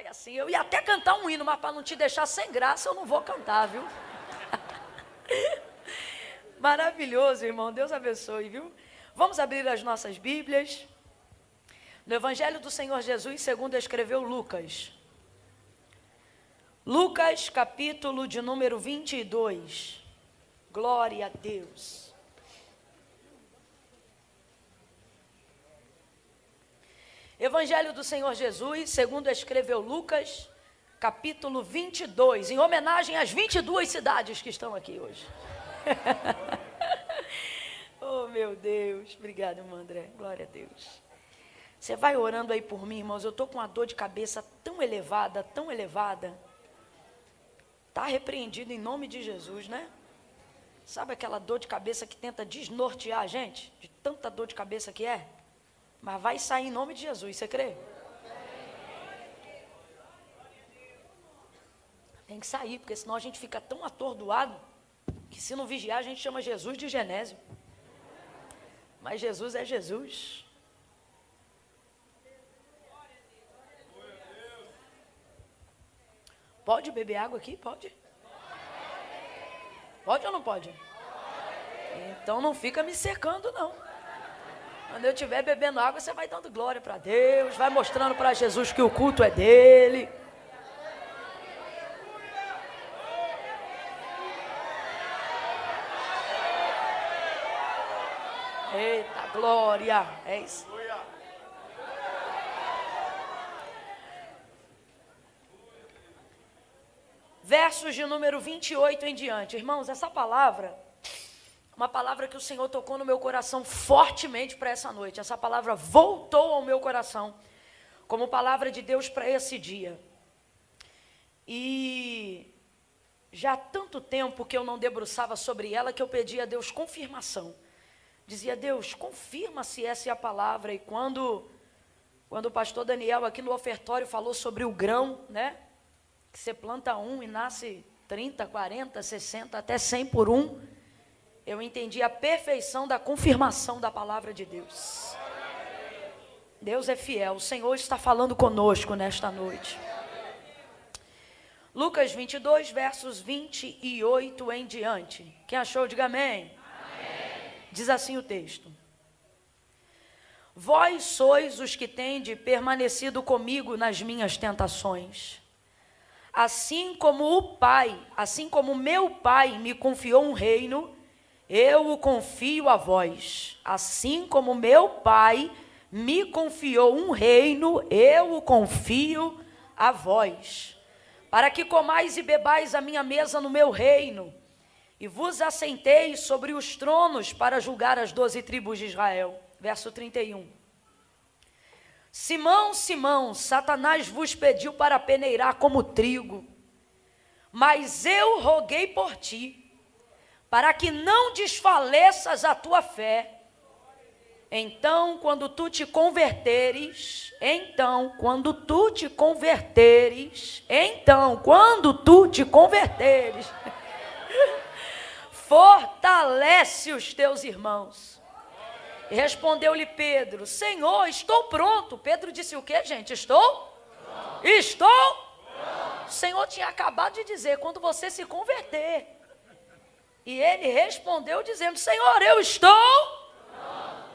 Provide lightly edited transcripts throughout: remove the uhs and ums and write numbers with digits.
Vai assim, eu ia até cantar um hino, mas para não te deixar sem graça, eu não vou cantar, viu? Maravilhoso, irmão, Deus abençoe, viu? Vamos abrir as nossas Bíblias. No Evangelho do Senhor Jesus, segundo escreveu Lucas. Lucas, capítulo de número 22. Glória a Deus. Evangelho do Senhor Jesus, segundo escreveu Lucas, capítulo 22, em homenagem às 22 cidades que estão aqui hoje. Oh, meu Deus. Obrigado, irmão André. Glória a Deus. Você vai orando aí por mim, irmãos. Eu estou com uma dor de cabeça tão elevada, tão elevada. Está repreendido em nome de Jesus, né? Sabe aquela dor de cabeça que tenta desnortear a gente? De tanta dor de cabeça que é? Mas vai sair em nome de Jesus, você crê? Tem que sair, porque senão a gente fica tão atordoado, que se não vigiar a gente chama Jesus de Genésio. Mas Jesus é Jesus. Pode beber água aqui? Pode? Pode ou não pode? Então não fica me secando, não. Quando eu estiver bebendo água, você vai dando glória para Deus, vai mostrando para Jesus que o culto é dele. Eita, glória! É isso. Versos de número 28 em diante. Irmãos, essa palavra, uma palavra que o Senhor tocou no meu coração fortemente para essa noite. Essa palavra voltou ao meu coração como palavra de Deus para esse dia. E já há tanto tempo que eu não debruçava sobre ela que eu pedi a Deus confirmação. Dizia, Deus, confirma se essa é a palavra. E quando o pastor Daniel aqui no ofertório falou sobre o grão, né? Que você planta um e nasce 30, 40, 60, até 100 por um. Eu entendi a perfeição da confirmação da palavra de Deus. Deus é fiel, o Senhor está falando conosco nesta noite. Lucas 22, versos 28 em diante. Quem achou, diga amém. Amém. Diz assim o texto. Vós sois os que tendes permanecido comigo nas minhas tentações. Assim como meu Pai me confiou um reino, eu o confio a vós. Assim como meu Pai me confiou um reino, eu o confio a vós. Para que comais e bebais a minha mesa no meu reino, e vos assenteis sobre os tronos para julgar as 12 tribos de Israel. Verso 31. Simão, Simão, Satanás vos pediu para peneirar como trigo, mas eu roguei por ti, para que não desfaleças a tua fé. Então, quando tu te converteres, fortalece os teus irmãos. E respondeu-lhe Pedro, Senhor, estou pronto. Pedro disse o quê, gente? Estou? Pronto. Estou? Pronto. O Senhor tinha acabado de dizer, quando você se converter. E ele respondeu dizendo, Senhor, eu estou? Pronto.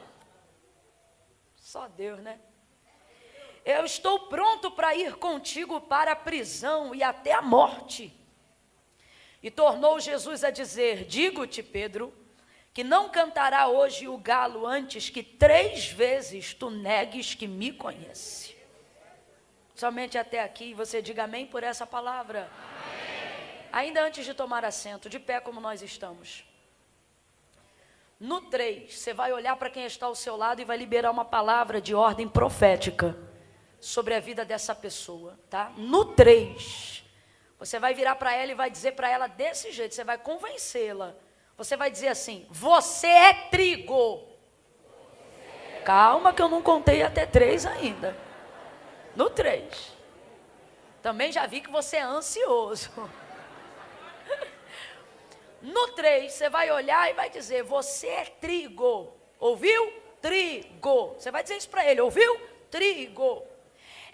Só Deus, né? Eu estou pronto para ir contigo para a prisão e até a morte. E tornou Jesus a dizer, digo-te, Pedro, que não cantará hoje o galo antes que 3 vezes tu negues que me conhece. Somente até aqui, você diga amém por essa palavra. Amém. Ainda antes de tomar assento, de pé como nós estamos. No 3, você vai olhar para quem está ao seu lado e vai liberar uma palavra de ordem profética sobre a vida dessa pessoa, tá? No 3, você vai virar para ela e vai dizer para ela desse jeito, você vai convencê-la. Você vai dizer assim, você é trigo. Calma que eu não contei até 3 ainda. No 3. Também já vi que você é ansioso. No 3, você vai olhar e vai dizer, você é trigo. Ouviu? Trigo. Você vai dizer isso para ele, ouviu? Trigo.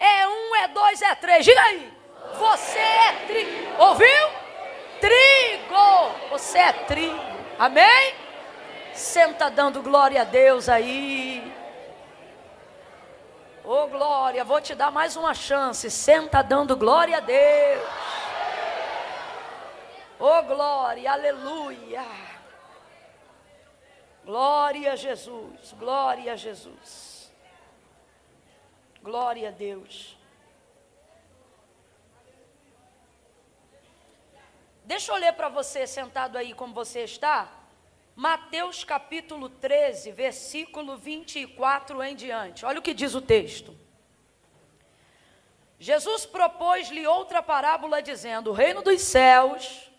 É um, é dois, é três. Diga aí. Você é trigo. Ouviu? Trigo. Você é trigo. Amém? Senta dando glória a Deus aí. Ô glória, vou te dar mais uma chance. Senta dando glória a Deus. Ô glória, aleluia. Glória a Jesus, glória a Jesus. Glória a Deus. Deixa eu ler para você, sentado aí como você está. Mateus capítulo 13, versículo 24 em diante. Olha o que diz o texto. Jesus propôs-lhe outra parábola, dizendo: o reino dos céus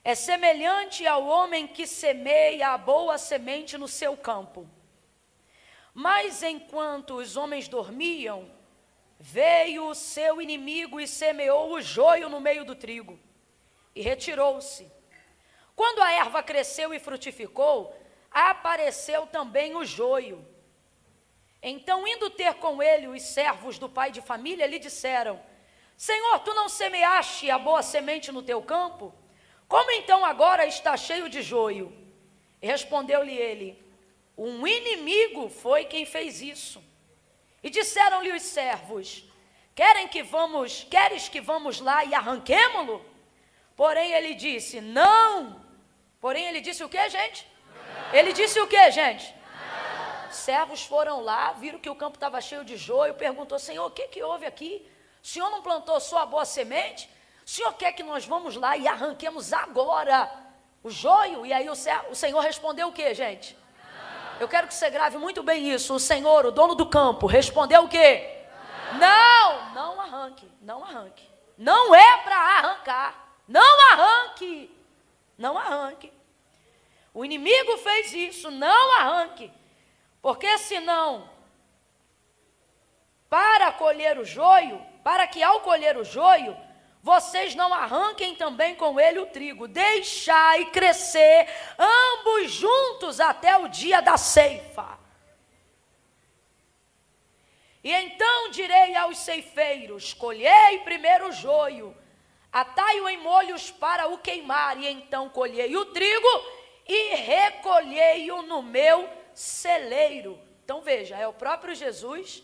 é semelhante ao homem que semeia a boa semente no seu campo. Mas enquanto os homens dormiam, veio o seu inimigo e semeou o joio no meio do trigo, e retirou-se. Quando a erva cresceu e frutificou, apareceu também o joio. Então, indo ter com ele os servos do pai de família, lhe disseram: Senhor, tu não semeaste a boa semente no teu campo? Como então agora está cheio de joio? E respondeu-lhe ele: um inimigo foi quem fez isso. E disseram-lhe os servos: queres que vamos lá e arranquemo-lo? Porém ele disse: não. Porém ele disse o que, gente? Não. Ele disse o que, gente? Não. Os servos foram lá, viram que o campo estava cheio de joio, perguntou: Senhor, o que houve aqui? O Senhor não plantou só a boa semente? O Senhor quer que nós vamos lá e arranquemos agora o joio? E aí o Senhor respondeu o que, gente? Não. Eu quero que você grave muito bem isso. O Senhor, o dono do campo, respondeu o quê? Não, não arranque, não arranque. Não é para arrancar. Não arranque, não arranque. O inimigo fez isso, não arranque. Porque senão, para que ao colher o joio, vocês não arranquem também com ele o trigo. Deixai crescer ambos juntos até o dia da ceifa. E então direi aos ceifeiros: colhei primeiro o joio, atai-o em molhos para o queimar, e então colhei o trigo e recolhei-o no meu celeiro. Então veja, é o próprio Jesus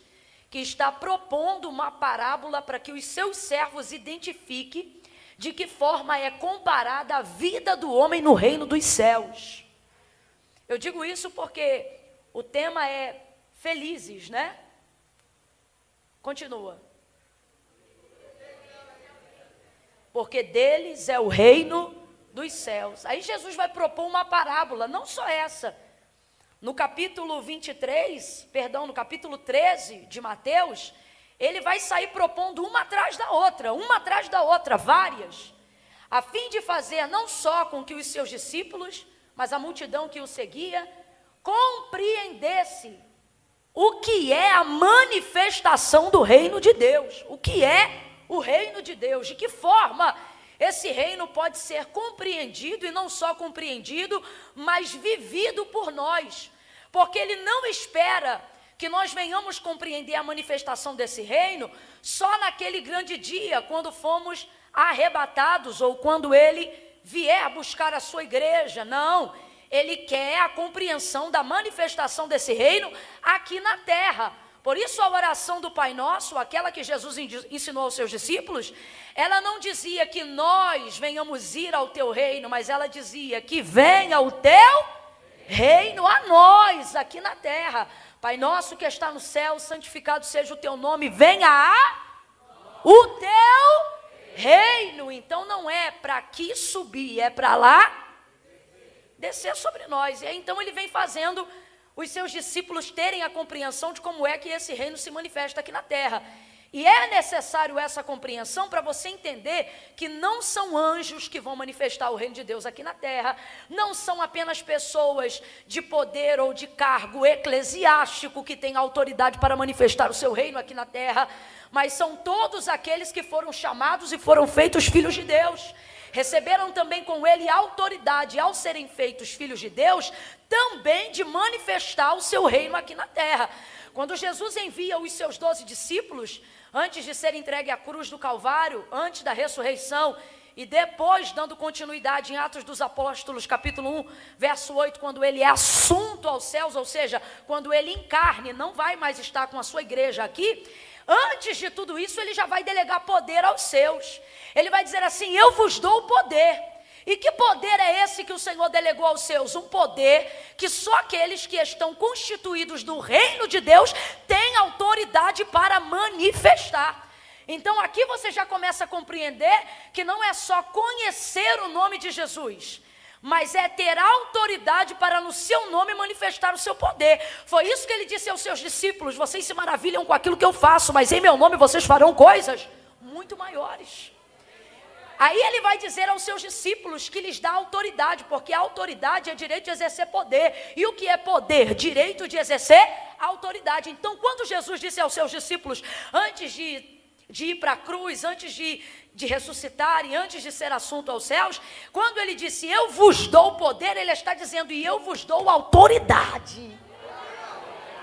que está propondo uma parábola para que os seus servos identifiquem de que forma é comparada a vida do homem no reino dos céus. Eu digo isso porque o tema é felizes, né? Continua. Porque deles é o reino dos céus. Aí Jesus vai propor uma parábola, não só essa. No capítulo 13 de Mateus, ele vai sair propondo uma atrás da outra, várias, a fim de fazer não só com que os seus discípulos, mas a multidão que o seguia, compreendesse o que é a manifestação do reino de Deus, o que é o reino de Deus, de que forma esse reino pode ser compreendido, e não só compreendido, mas vivido por nós, porque ele não espera que nós venhamos compreender a manifestação desse reino só naquele grande dia, quando fomos arrebatados, ou quando ele vier buscar a sua igreja. Não, ele quer a compreensão da manifestação desse reino aqui na terra. Por isso a oração do Pai Nosso, aquela que Jesus ensinou aos seus discípulos, ela não dizia que nós venhamos ir ao teu reino, mas ela dizia que venha o teu reino a nós, aqui na terra. Pai Nosso que está no céu, santificado seja o teu nome, venha o teu reino. Então não é para aqui subir, é para lá descer sobre nós. E aí então ele vem fazendo os seus discípulos terem a compreensão de como é que esse reino se manifesta aqui na terra. E é necessário essa compreensão para você entender que não são anjos que vão manifestar o reino de Deus aqui na terra, não são apenas pessoas de poder ou de cargo eclesiástico que têm autoridade para manifestar o seu reino aqui na terra, mas são todos aqueles que foram chamados e foram feitos filhos de Deus. receberam também com ele autoridade, ao serem feitos filhos de Deus, também de manifestar o seu reino aqui na terra. Quando Jesus envia os seus 12 discípulos, antes de ser entregue à cruz do Calvário, antes da ressurreição, e depois dando continuidade em Atos dos Apóstolos, capítulo 1, verso 8, quando ele é assunto aos céus, ou seja, quando ele em carne não vai mais estar com a sua igreja aqui, antes de tudo isso ele já vai delegar poder aos seus. Ele vai dizer assim: eu vos dou o poder. E que poder é esse que o Senhor delegou aos seus? Um poder que só aqueles que estão constituídos do reino de Deus têm autoridade para manifestar. Então aqui você já começa a compreender que não é só conhecer o nome de Jesus, mas é ter autoridade para no seu nome manifestar o seu poder. Foi isso que ele disse aos seus discípulos: vocês se maravilham com aquilo que eu faço, mas em meu nome vocês farão coisas muito maiores. Aí ele vai dizer aos seus discípulos que lhes dá autoridade, porque a autoridade é direito de exercer poder. E o que é poder? Direito de exercer autoridade. Então, quando Jesus disse aos seus discípulos, antes de ir para a cruz, antes de ressuscitar e antes de ser assunto aos céus, quando ele disse, eu vos dou poder, ele está dizendo, e eu vos dou autoridade.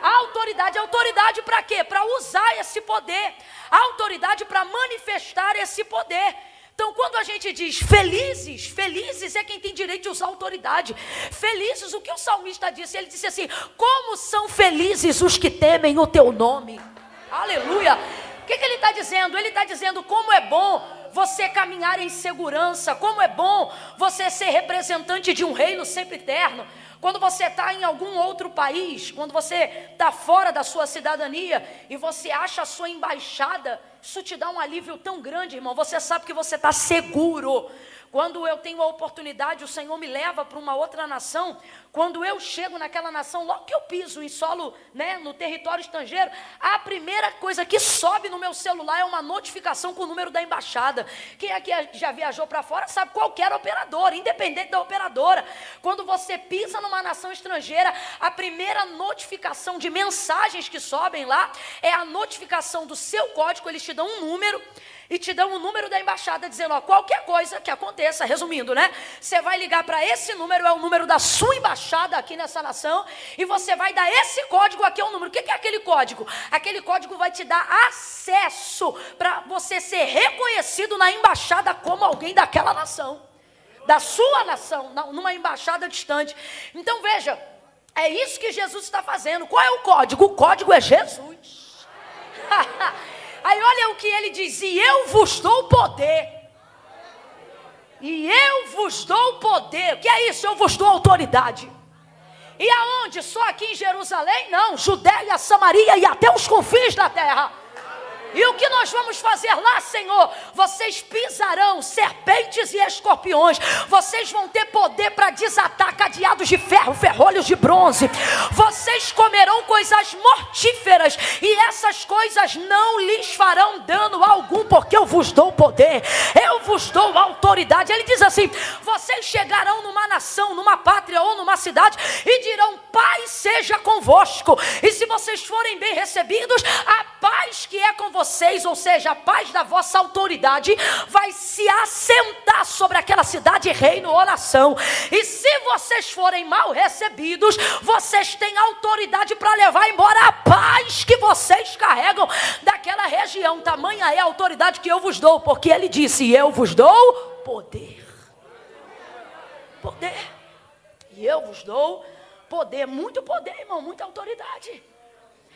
Autoridade para quê? Para usar esse poder. Autoridade para manifestar esse poder. Então, quando a gente diz felizes é quem tem direito de usar autoridade. Felizes, o que o salmista disse? Ele disse assim, como são felizes os que temem o teu nome. Aleluia. O que ele está dizendo? Ele está dizendo como é bom você caminhar em segurança, como é bom você ser representante de um reino sempre eterno. Quando você está em algum outro país, quando você está fora da sua cidadania e você acha a sua embaixada, isso te dá um alívio tão grande, irmão. Você sabe que você está seguro. Quando eu tenho a oportunidade, o Senhor me leva para uma outra nação. Quando eu chego naquela nação, logo que eu piso em solo, no território estrangeiro, a primeira coisa que sobe no meu celular é uma notificação com o número da embaixada. Quem aqui já viajou para fora sabe qualquer operadora, independente da operadora. Quando você pisa numa nação estrangeira, a primeira notificação de mensagens que sobem lá é a notificação do seu código. Eles te dão um número e te dão o número da embaixada, dizendo, qualquer coisa que aconteça, resumindo, você vai ligar para esse número, é o número da sua embaixada aqui nessa nação, e você vai dar esse código aqui, é o número. O que é aquele código? Aquele código vai te dar acesso para você ser reconhecido na embaixada como alguém daquela nação, da sua nação, numa embaixada distante. Então veja, é isso que Jesus está fazendo. Qual é o código? O código é Jesus. Aí olha o que ele diz, e eu vos dou poder. E eu vos dou poder. O que é isso? Eu vos dou autoridade. E aonde? Só aqui em Jerusalém? Não, Judeia, Samaria e até os confins da terra. E o que nós vamos fazer lá, Senhor? Vocês pisarão serpentes e escorpiões. Vocês vão ter poder para desatar cadeados de ferro, ferrolhos de bronze. Vocês comerão coisas mortíferas e essas coisas não lhes farão dano algum, porque eu vos dou poder, eu vos dou autoridade. Ele diz assim, vocês chegarão numa nação, numa pátria ou numa cidade e dirão, paz seja convosco. E se vocês forem bem recebidos, a paz que é com vocês, ou seja, a paz da vossa autoridade, vai se assentar sobre aquela cidade, reino ou nação. E se vocês forem mal recebidos, vocês têm autoridade para levar embora a paz que vocês carregam daquela região. Tamanha é a autoridade que eu vos dou, porque ele disse, eu vos dou poder. Poder. E eu vos dou poder, muito poder, irmão, muita autoridade.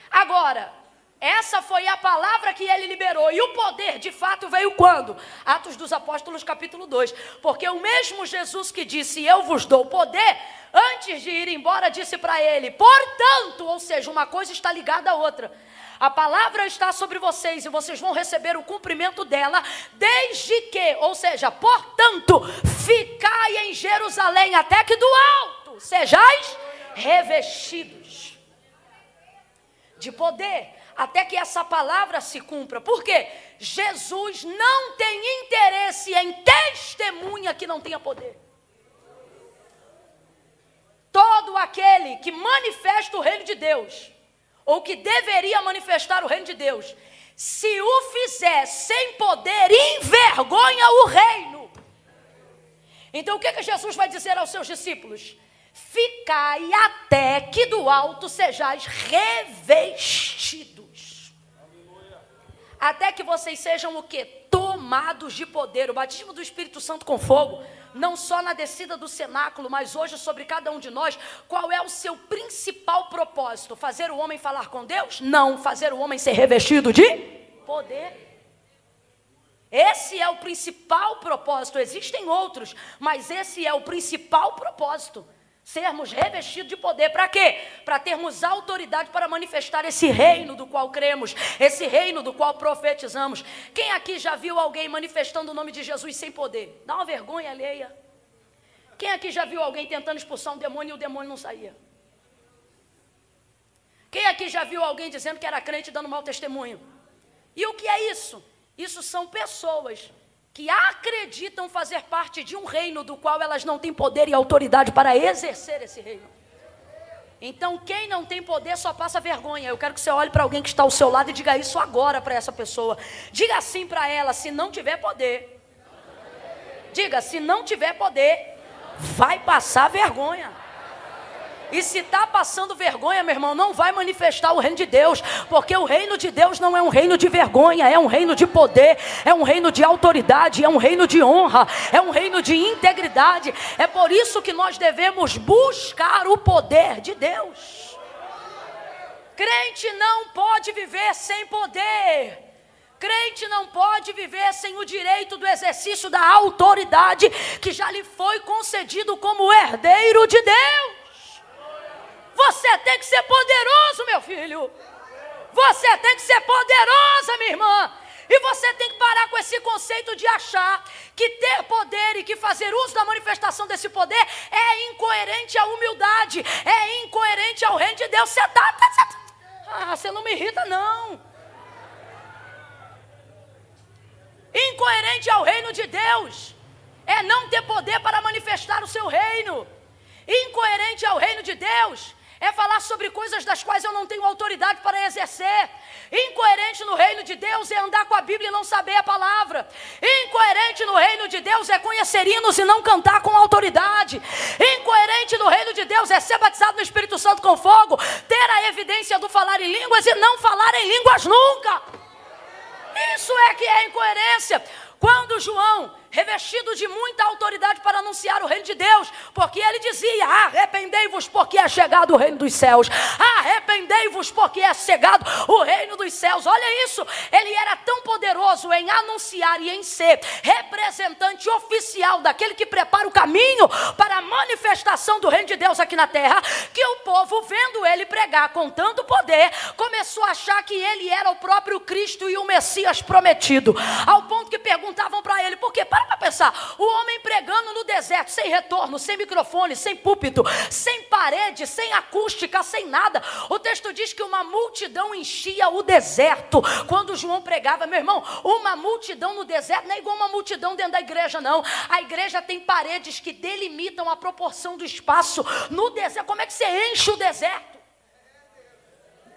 Agora, essa foi a palavra que ele liberou. E o poder, de fato, veio quando? Atos dos Apóstolos, capítulo 2. Porque o mesmo Jesus que disse, eu vos dou poder, antes de ir embora, disse para ele, portanto, ou seja, uma coisa está ligada à outra. A palavra está sobre vocês e vocês vão receber o cumprimento dela, desde que, ou seja, portanto, ficai em Jerusalém, até que do alto sejais revestidos de poder. Até que essa palavra se cumpra. Por quê? Jesus não tem interesse em testemunha que não tenha poder. Todo aquele que manifesta o reino de Deus, ou que deveria manifestar o reino de Deus, se o fizer sem poder, envergonha o reino. Então o que Jesus vai dizer aos seus discípulos? Ficai até que do alto sejais revestidos. Até que vocês sejam o quê? Tomados de poder. O batismo do Espírito Santo com fogo, não só na descida do cenáculo, mas hoje sobre cada um de nós. Qual é o seu principal propósito? Fazer o homem falar com Deus? Não, fazer o homem ser revestido de poder. Esse é o principal propósito. Existem outros, mas esse é o principal propósito. Sermos revestidos de poder. Para quê? Para termos autoridade para manifestar esse reino do qual cremos, esse reino do qual profetizamos. Quem aqui já viu alguém manifestando o nome de Jesus sem poder? Dá uma vergonha alheia. Quem aqui já viu alguém tentando expulsar um demônio e o demônio não saía? Quem aqui já viu alguém dizendo que era crente dando mau testemunho? E o que é isso? Isso são pessoas que acreditam fazer parte de um reino do qual elas não têm poder e autoridade para exercer esse reino. Então, quem não tem poder só passa vergonha. Eu quero que você olhe para alguém que está ao seu lado e diga isso agora para essa pessoa. Diga assim para ela: se não tiver poder, diga, se não tiver poder, vai passar vergonha. E se está passando vergonha, meu irmão, não vai manifestar o reino de Deus, porque o reino de Deus não é um reino de vergonha, é um reino de poder, é um reino de autoridade, é um reino de honra, é um reino de integridade. É por isso que nós devemos buscar o poder de Deus. Crente não pode viver sem poder. Crente não pode viver sem o direito do exercício da autoridade que já lhe foi concedido como herdeiro de Deus. Você tem que ser poderoso, meu filho. Você tem que ser poderosa, minha irmã. E você tem que parar com esse conceito de achar que ter poder e que fazer uso da manifestação desse poder é incoerente à humildade, é incoerente ao reino de Deus. Você não me irrita, não. Incoerente ao reino de Deus é não ter poder para manifestar o seu reino. Incoerente ao reino de Deus é falar sobre coisas das quais eu não tenho autoridade para exercer. Incoerente no reino de Deus é andar com a Bíblia e não saber a palavra. Incoerente no reino de Deus é conhecer hinos e não cantar com autoridade. Incoerente no reino de Deus é ser batizado no Espírito Santo com fogo, ter a evidência do falar em línguas e não falar em línguas nunca. Isso é que é incoerência. Quando João, revestido de muita autoridade para anunciar o reino de Deus, porque ele dizia: arrependei-vos porque é chegado o reino dos céus, arrependei-vos porque é chegado o reino dos céus. Olha isso, ele era tão poderoso em anunciar e em ser representante oficial daquele que prepara o caminho para a manifestação do reino de Deus aqui na terra, que o povo, vendo ele pregar com tanto poder, começou a achar que ele era o próprio Cristo e o Messias prometido, ao ponto que perguntavam para ele: por quê? Para pensar, o homem pregando no deserto, sem retorno, sem microfone, sem púlpito, sem parede, sem acústica, sem nada. O texto diz que uma multidão enchia o deserto quando João pregava. Meu irmão, uma multidão no deserto não é igual uma multidão dentro da igreja, não. A igreja tem paredes que delimitam a proporção do espaço. No deserto, como é que você enche o deserto?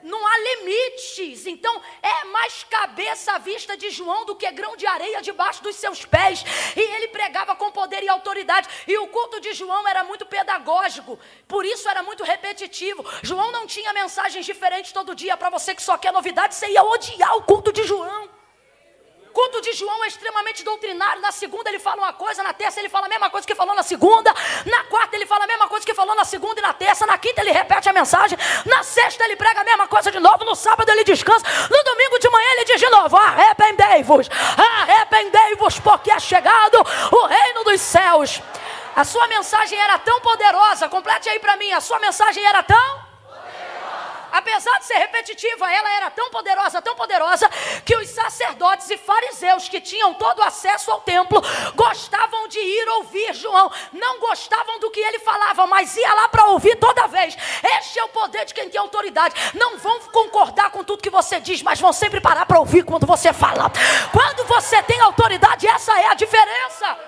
Não há limites. Então é mais cabeça à vista de João do que grão de areia debaixo dos seus pés. E ele pregava com poder e autoridade. E o culto de João era muito pedagógico, por isso era muito repetitivo. João não tinha mensagens diferentes todo dia. Para você que só quer novidade, você ia odiar o culto de João. O culto de João é extremamente doutrinário. Na segunda ele fala uma coisa, na terça ele fala a mesma coisa que falou na segunda, na quarta ele fala a mesma coisa que falou na segunda e na terça, na quinta ele repete a mensagem, na sexta ele prega a mesma coisa de novo, no sábado ele descansa, no domingo de manhã ele diz de novo: arrependei-vos, arrependei-vos porque é chegado o reino dos céus. A sua mensagem era tão poderosa, complete aí para mim, a sua mensagem era tão... Apesar de ser repetitiva, ela era tão poderosa, que os sacerdotes e fariseus que tinham todo acesso ao templo gostavam de ir ouvir João. Não gostavam do que ele falava, mas ia lá para ouvir toda vez. Este é o poder de quem tem autoridade. Não vão concordar com tudo que você diz, mas vão sempre parar para ouvir quando você fala. Quando você tem autoridade, essa é a diferença.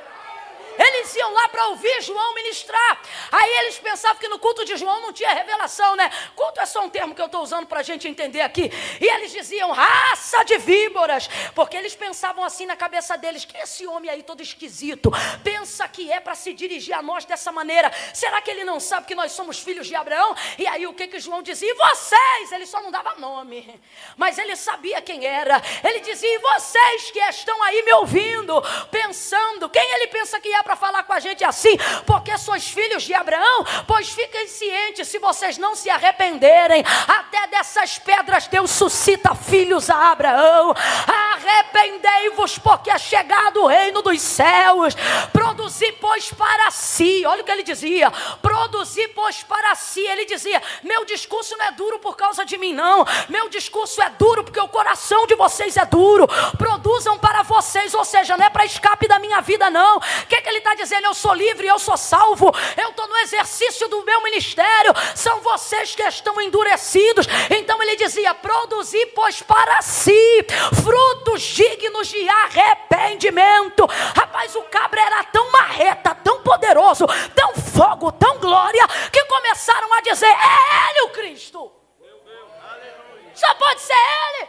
Eles iam iam lá para ouvir João ministrar. Aí eles pensavam que no culto de João não tinha revelação, né? Culto é só um termo que eu estou usando para a gente entender aqui. E eles diziam, raça de víboras, porque eles pensavam assim na cabeça deles, que esse homem aí todo esquisito, pensa que é para se dirigir a nós dessa maneira. Será que ele não sabe que nós somos filhos de Abraão? E aí o que João dizia? E vocês? Ele só não dava nome, mas ele sabia quem era. Ele dizia, e vocês que estão aí me ouvindo, pensando, quem ele pensa que é para falar com a gente assim? Porque sois filhos de Abraão? Pois fiquem cientes, se vocês não se arrependerem, até dessas pedras Deus suscita filhos a Abraão. Arrependei-vos, porque é chegado o reino dos céus. Produzi, pois, para si. Olha o que ele dizia, produzi, pois, para si. Ele dizia, meu discurso não é duro por causa de mim, não. Meu discurso é duro porque o coração de vocês é duro. Produzam para vocês, ou seja, não é para escape da minha vida, não. O que ele está dizendo? Eu sou livre, eu sou salvo, eu estou no exercício do meu ministério. São vocês que estão endurecidos. Então ele dizia, produzi, pois, para si frutos dignos de arrependimento. Rapaz, o cabra era tão marreta, tão poderoso, tão fogo, tão glória, que começaram a dizer, é ele o Cristo. Só pode ser ele.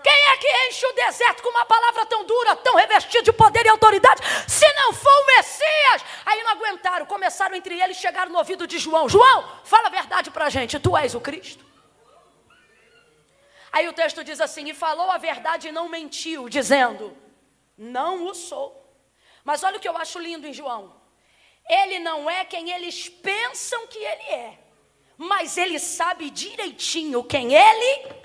Quem é que enche o deserto com uma palavra tão dura, tão revestida de poder e autoridade, se não for o Messias? Aí não aguentaram, começaram entre eles, chegaram no ouvido de João. João, fala a verdade para a gente, tu és o Cristo? Aí o texto diz assim, e falou a verdade e não mentiu, dizendo, não o sou. Mas olha o que eu acho lindo em João. Ele não é quem eles pensam que ele é, mas ele sabe direitinho quem ele é.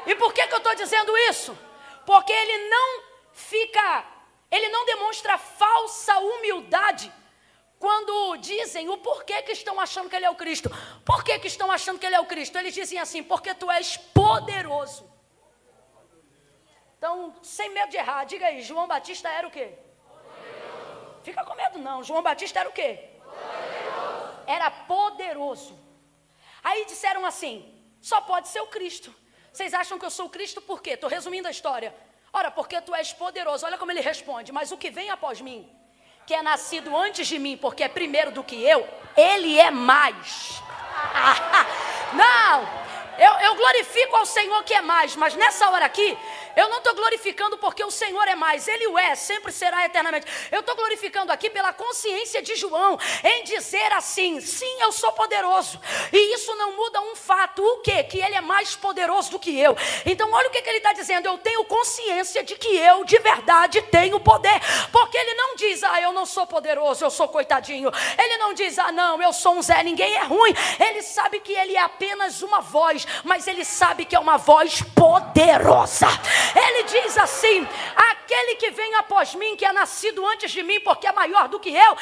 E por que eu estou dizendo isso? Porque ele não demonstra falsa humildade quando dizem o porquê que estão achando que ele é o Cristo. Por que estão achando que ele é o Cristo? Eles dizem assim, porque tu és poderoso. Então, sem medo de errar, diga aí, João Batista era o quê? Poderoso. Fica com medo não, João Batista era o quê? Poderoso. Era poderoso. Aí disseram assim, só pode ser o Cristo. Vocês acham que eu sou o Cristo por quê? Estou resumindo a história. Ora, porque tu és poderoso. Olha como ele responde, mas o que vem após mim, que é nascido antes de mim, porque é primeiro do que eu, ele é mais. Não, eu glorifico ao Senhor que é mais, mas nessa hora aqui, eu não estou glorificando porque o Senhor é mais, Ele o é, sempre será eternamente. Eu estou glorificando aqui pela consciência de João, em dizer assim, sim, eu sou poderoso. E isso não muda um fato, o quê? Que Ele é mais poderoso do que eu. Então olha o que Ele está dizendo, eu tenho consciência de que eu de verdade tenho poder. Porque Ele não diz, eu não sou poderoso, eu sou coitadinho. Ele não diz, não, eu sou um Zé, ninguém é ruim. Ele sabe que Ele é apenas uma voz, mas Ele sabe que é uma voz poderosa. Ele diz assim, aquele que vem após mim, que é nascido antes de mim, porque é maior do que eu,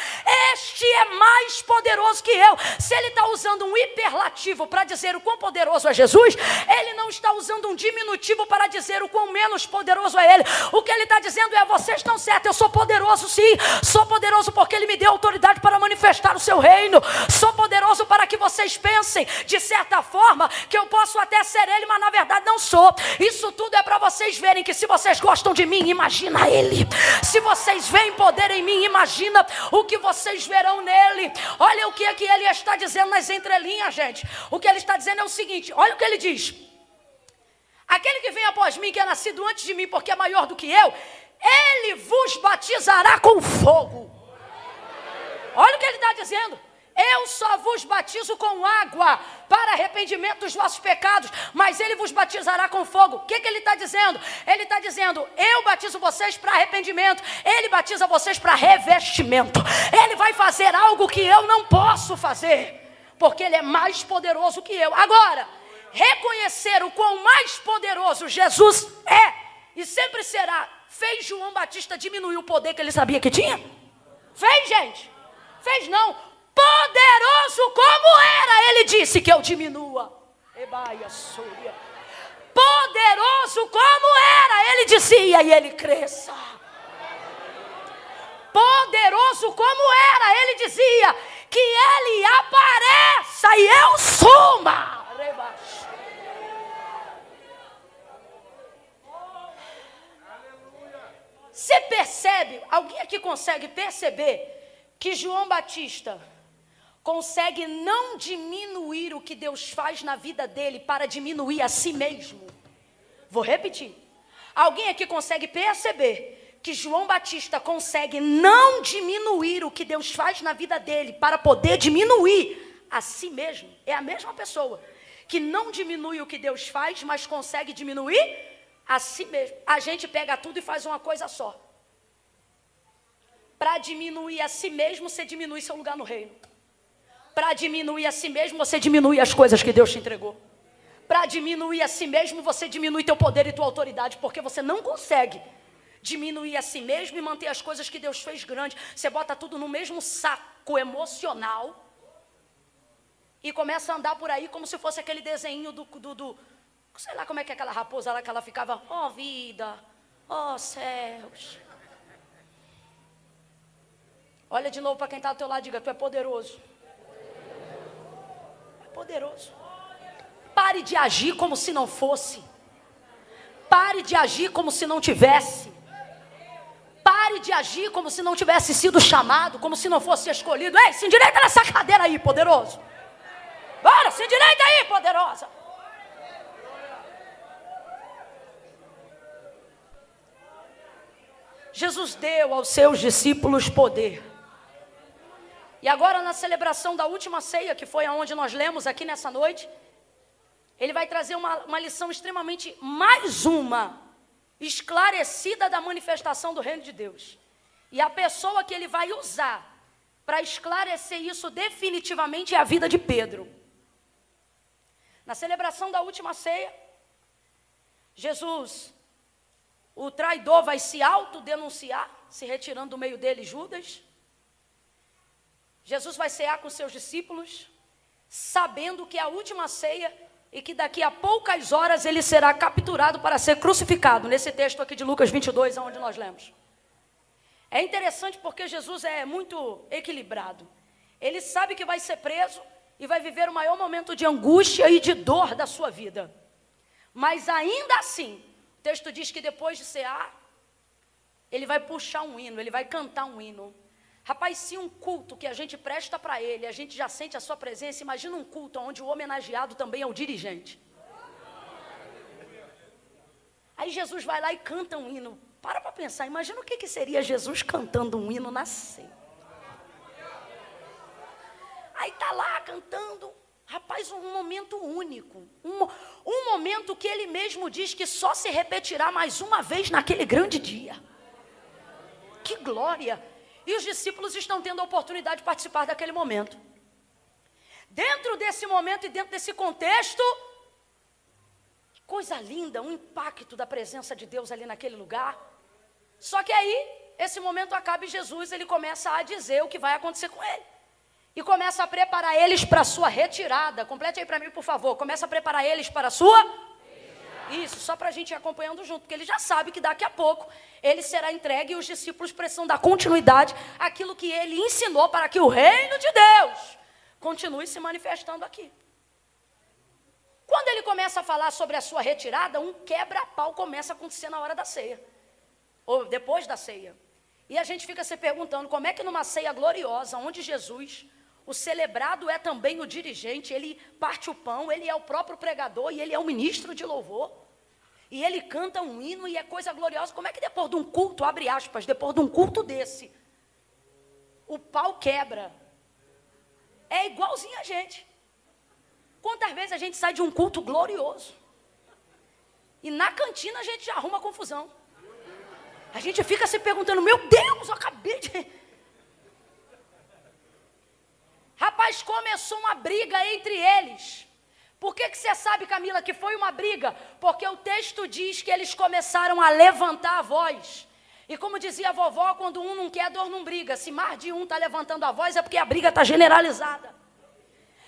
este é mais poderoso que eu. Se ele está usando um hiperlativo para dizer o quão poderoso é Jesus, ele não está usando um diminutivo para dizer o quão menos poderoso é ele. O que ele está dizendo é, vocês estão certos, eu sou poderoso sim, sou poderoso porque ele me deu autoridade para manifestar o seu reino, sou poderoso para que vocês pensem, de certa forma, que eu posso até ser ele, mas na verdade não sou. Isso tudo é para vocês verem que se vocês gostam de mim, imagina ele. Se vocês veem poder em mim, imagina o que vocês verão nele. Olha o que é que ele está dizendo nas entrelinhas, gente. O que ele está dizendo é o seguinte, olha o que ele diz. Aquele que vem após mim, que é nascido antes de mim, porque é maior do que eu, ele vos batizará com fogo. Olha o que ele está dizendo. Eu só vos batizo com água para arrependimento dos vossos pecados, mas ele vos batizará com fogo. O que ele está dizendo? Ele está dizendo, eu batizo vocês para arrependimento, ele batiza vocês para revestimento. Ele vai fazer algo que eu não posso fazer, porque ele é mais poderoso que eu. Agora, reconhecer o quão mais poderoso Jesus é, e sempre será, fez João Batista diminuir o poder que ele sabia que tinha? Fez, gente? Fez não. Poderoso como era, ele disse que eu diminua. Poderoso como era, ele dizia, e ele cresça. Poderoso como era, ele dizia, que ele apareça e eu suma. Você percebe, alguém aqui consegue perceber que João Batista consegue não diminuir o que Deus faz na vida dele para diminuir a si mesmo? Vou repetir. Alguém aqui consegue perceber que João Batista consegue não diminuir o que Deus faz na vida dele para poder diminuir a si mesmo? É a mesma pessoa que não diminui o que Deus faz, mas consegue diminuir a si mesmo. A gente pega tudo e faz uma coisa só. Para diminuir a si mesmo, você diminui seu lugar no reino. Para diminuir a si mesmo, você diminui as coisas que Deus te entregou. Para diminuir a si mesmo, você diminui teu poder e tua autoridade, porque você não consegue diminuir a si mesmo e manter as coisas que Deus fez grande. Você bota tudo no mesmo saco emocional e começa a andar por aí como se fosse aquele desenho do sei lá como é que é aquela raposa lá que ela ficava, ó vida, ó céus. Olha de novo para quem está do teu lado e diga, tu é poderoso. É poderoso. Pare de agir como se não fosse. Pare de agir como se não tivesse. Pare de agir como se não tivesse sido chamado, como se não fosse escolhido. Ei, se endireita nessa cadeira aí, poderoso. Bora, se endireita aí, poderosa. Jesus deu aos seus discípulos poder. E agora na celebração da última ceia, que foi aonde nós lemos aqui nessa noite, ele vai trazer uma lição extremamente, mais uma, esclarecida da manifestação do reino de Deus. E a pessoa que ele vai usar para esclarecer isso definitivamente é a vida de Pedro. Na celebração da última ceia, Jesus, o traidor, vai se autodenunciar, se retirando do meio dele Judas. Jesus vai cear com seus discípulos, sabendo que é a última ceia e que daqui a poucas horas ele será capturado para ser crucificado, nesse texto aqui de Lucas 22, onde nós lemos. É interessante porque Jesus é muito equilibrado. Ele sabe que vai ser preso e vai viver o maior momento de angústia e de dor da sua vida. Mas ainda assim, o texto diz que depois de cear, ele vai puxar um hino, ele vai cantar um hino. Rapaz, se um culto que a gente presta para ele, a gente já sente a sua presença, imagina um culto onde o homenageado também é o dirigente. Aí Jesus vai lá e canta um hino. Para pensar, imagina o que seria Jesus cantando um hino na ceia. Aí está lá cantando, rapaz, um momento único. Um momento que ele mesmo diz que só se repetirá mais uma vez naquele grande dia. Que glória! E os discípulos estão tendo a oportunidade de participar daquele momento. Dentro desse momento e dentro desse contexto, que coisa linda, um impacto da presença de Deus ali naquele lugar. Só que aí, esse momento acaba e Jesus, ele começa a dizer o que vai acontecer com ele. E começa a preparar eles para a sua retirada. Complete aí para mim, por favor. Começa a preparar eles para a sua retirada. Isso, só para a gente ir acompanhando junto, porque ele já sabe que daqui a pouco ele será entregue e os discípulos precisam dar continuidade àquilo que ele ensinou para que o reino de Deus continue se manifestando aqui. Quando ele começa a falar sobre a sua retirada, um quebra-pau começa a acontecer na hora da ceia, ou depois da ceia. E a gente fica se perguntando como é que numa ceia gloriosa, onde Jesus, o celebrado é também o dirigente, ele parte o pão, ele é o próprio pregador e ele é o ministro de louvor. E ele canta um hino e é coisa gloriosa. Como é que depois de um culto, abre aspas, depois de um culto desse, o pau quebra? É igualzinho a gente. Quantas vezes a gente sai de um culto glorioso e na cantina a gente já arruma confusão. A gente fica se perguntando, meu Deus, eu acabei de... Rapaz, começou uma briga entre eles. Por que você sabe, Camila, que foi uma briga? Porque o texto diz que eles começaram a levantar a voz. E como dizia a vovó, quando um não quer, a dor não briga. Se mais de um está levantando a voz, é porque a briga está generalizada.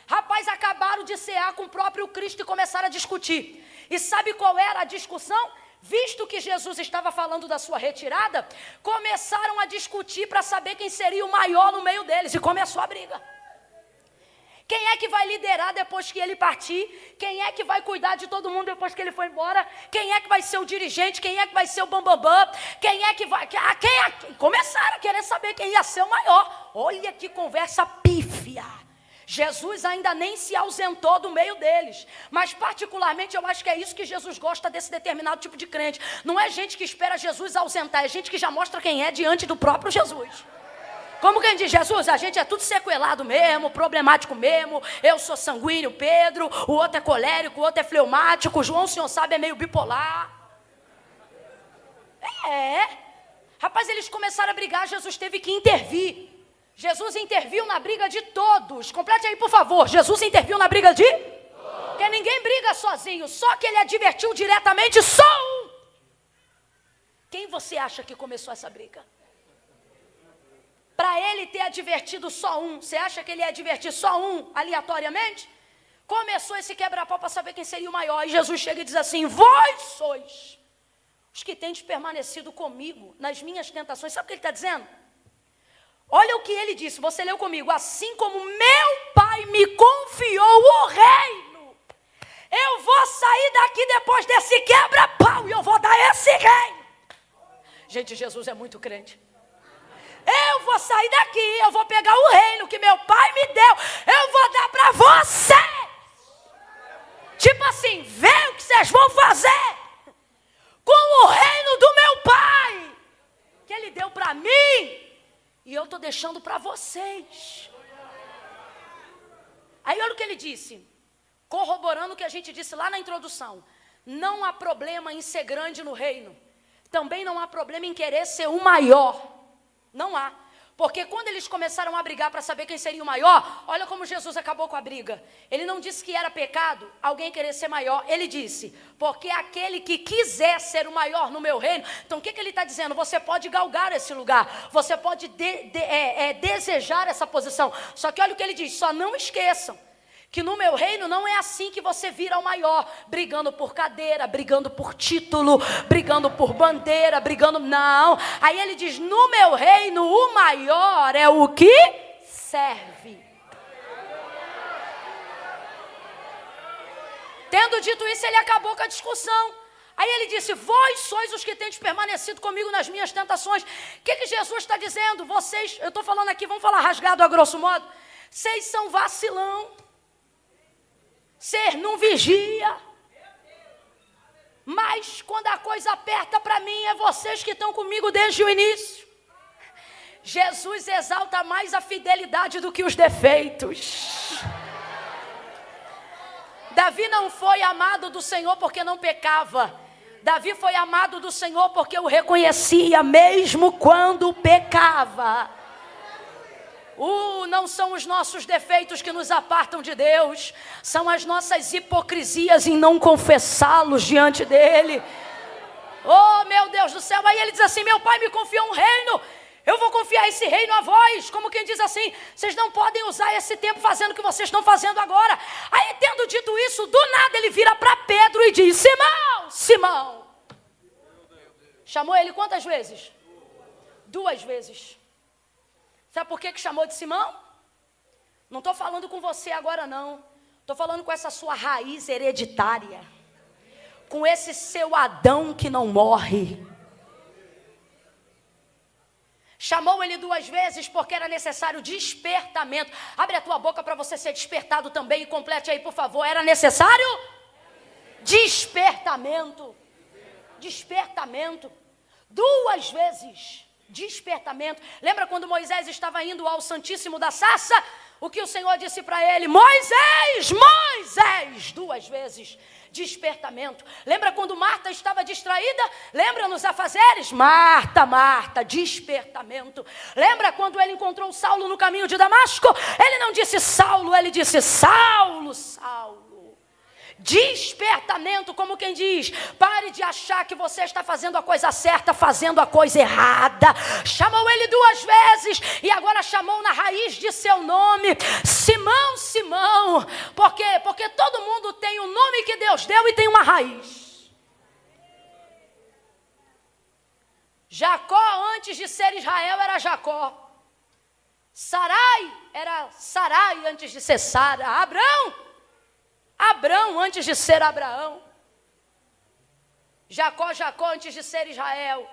Rapaz, acabaram de cear com o próprio Cristo e começaram a discutir. E sabe qual era a discussão? Visto que Jesus estava falando da sua retirada, começaram a discutir para saber quem seria o maior no meio deles. E começou a briga. Quem é que vai liderar depois que ele partir? Quem é que vai cuidar de todo mundo depois que ele for embora? Quem é que vai ser o dirigente? Quem é que vai ser o bambambam? Quem é que vai... Começaram a querer saber quem ia ser o maior. Olha que conversa pífia. Jesus ainda nem se ausentou do meio deles. Mas particularmente eu acho que é isso que Jesus gosta desse determinado tipo de crente. Não é gente que espera Jesus ausentar, é gente que já mostra quem é diante do próprio Jesus. Como quem diz, Jesus, a gente é tudo sequelado mesmo, problemático mesmo, eu sou sanguíneo, Pedro, o outro é colérico, o outro é fleumático, o João, o senhor sabe, é meio bipolar. Rapaz, eles começaram a brigar, Jesus teve que intervir. Jesus interviu na briga de todos. Complete aí, por favor. Jesus interviu na briga de todos. Porque ninguém briga sozinho, só que ele advertiu diretamente só um. Quem você acha que começou essa briga? Para ele ter advertido só um, você acha que ele ia advertir só um aleatoriamente? Começou esse quebra-pau para saber quem seria o maior. E Jesus chega e diz assim: vós sois os que tendes permanecido comigo nas minhas tentações. Sabe o que ele está dizendo? Olha o que ele disse, você leu comigo. Assim como meu pai me confiou o reino, eu vou sair daqui depois desse quebra-pau e eu vou dar esse reino. Gente, Jesus é muito crente. Eu vou sair daqui, eu vou pegar o reino que meu pai me deu, eu vou dar para você. Tipo assim, vê o que vocês vão fazer com o reino do meu pai, que ele deu para mim, e eu estou deixando para vocês. Aí olha o que ele disse, corroborando o que a gente disse lá na introdução. Não há problema em ser grande no reino. Também não há problema em querer ser o maior. Não há. Porque quando eles começaram a brigar para saber quem seria o maior, olha como Jesus acabou com a briga. Ele não disse que era pecado alguém querer ser maior. Ele disse, porque aquele que quiser ser o maior no meu reino. Então o que ele está dizendo? Você pode galgar esse lugar. Você pode desejar essa posição. Só que olha o que ele diz, só não esqueçam que no meu reino não é assim que você vira o maior, brigando por cadeira, brigando por título, brigando por bandeira, brigando... Não. Aí ele diz, no meu reino o maior é o que serve. Tendo dito isso, ele acabou com a discussão. Aí ele disse, vós sois os que tendes permanecido comigo nas minhas tentações. O que Jesus está dizendo? Vocês, eu estou falando aqui, vamos falar rasgado a grosso modo, vocês são vacilão. Ser não vigia, mas quando a coisa aperta para mim, é vocês que estão comigo desde o início. Jesus exalta mais a fidelidade do que os defeitos. Davi não foi amado do Senhor porque não pecava. Davi foi amado do Senhor porque o reconhecia mesmo quando pecava. Não são os nossos defeitos que nos apartam de Deus, são as nossas hipocrisias em não confessá-los diante dele. Oh, meu Deus do céu. Aí ele diz assim, meu pai me confiou um reino, eu vou confiar esse reino a vós. Como quem diz assim, vocês não podem usar esse tempo fazendo o que vocês estão fazendo agora. Aí, tendo dito isso, do nada ele vira para Pedro e diz, Simão, Simão. Chamou ele quantas vezes? 2 vezes. Sabe por que chamou de Simão? Não estou falando com você agora não. Estou falando com essa sua raiz hereditária. Com esse seu Adão que não morre. Chamou ele 2 vezes porque era necessário despertamento. Abre a tua boca para você ser despertado também e complete aí, por favor. Era necessário despertamento. Despertamento. 2 vezes. Despertamento. Lembra quando Moisés estava indo ao Santíssimo da Sarça? O que o Senhor disse para ele? Moisés, Moisés, 2 vezes. Despertamento. Lembra quando Marta estava distraída? Lembra nos afazeres? Marta, Marta, despertamento. Lembra quando ele encontrou Saulo no caminho de Damasco? Ele não disse Saulo, ele disse Saulo, Saulo. Despertamento, como quem diz, pare de achar que você está fazendo a coisa certa, fazendo a coisa errada. Chamou ele 2 vezes e agora chamou na raiz de seu nome, Simão, Simão. Por quê? Porque todo mundo tem o nome que Deus deu e tem uma raiz. Jacó, antes de ser Israel, era Jacó. Sarai era Sarai antes de ser Sara. Abrão antes de ser Abraão. Jacó antes de ser Israel.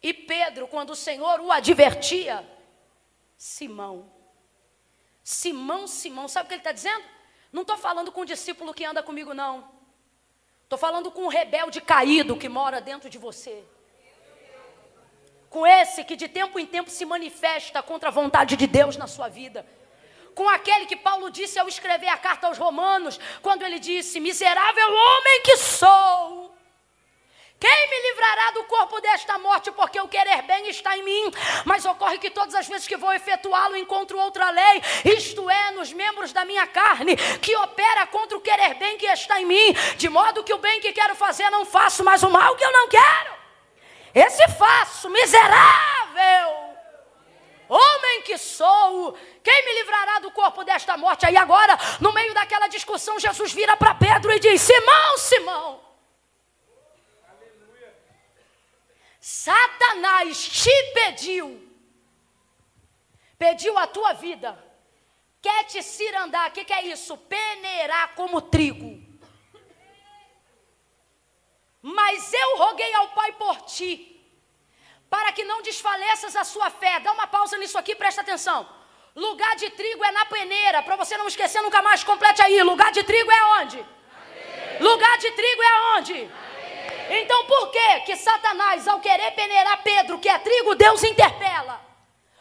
E Pedro, quando o Senhor o advertia, Simão, sabe o que ele está dizendo? Não estou falando com um discípulo que anda comigo, não. Estou falando com um rebelde caído que mora dentro de você. Com esse que de tempo em tempo se manifesta contra a vontade de Deus na sua vida. Com aquele que Paulo disse ao escrever a carta aos Romanos, quando ele disse: miserável homem que sou, quem me livrará do corpo desta morte? Porque o querer bem está em mim, mas ocorre que todas as vezes que vou efetuá-lo, encontro outra lei, isto é, nos membros da minha carne, que opera contra o querer bem que está em mim, de modo que o bem que quero fazer não faço, mas o mal que eu não quero, esse faço. Miserável homem que sou, quem me livrará do corpo desta morte? Aí agora, no meio daquela discussão, Jesus vira para Pedro e diz: Simão, Simão, Satanás te pediu a tua vida, quer te cirandar. O que é isso? Peneirar como trigo. Mas eu roguei ao Pai por ti, para que não desfaleças a sua fé. Dá uma pausa nisso aqui, presta atenção. Lugar de trigo é na peneira, para você não esquecer nunca mais, complete aí. Lugar de trigo é onde? Lugar de trigo é onde? Então por que Satanás, ao querer peneirar Pedro, que é trigo, Deus interpela?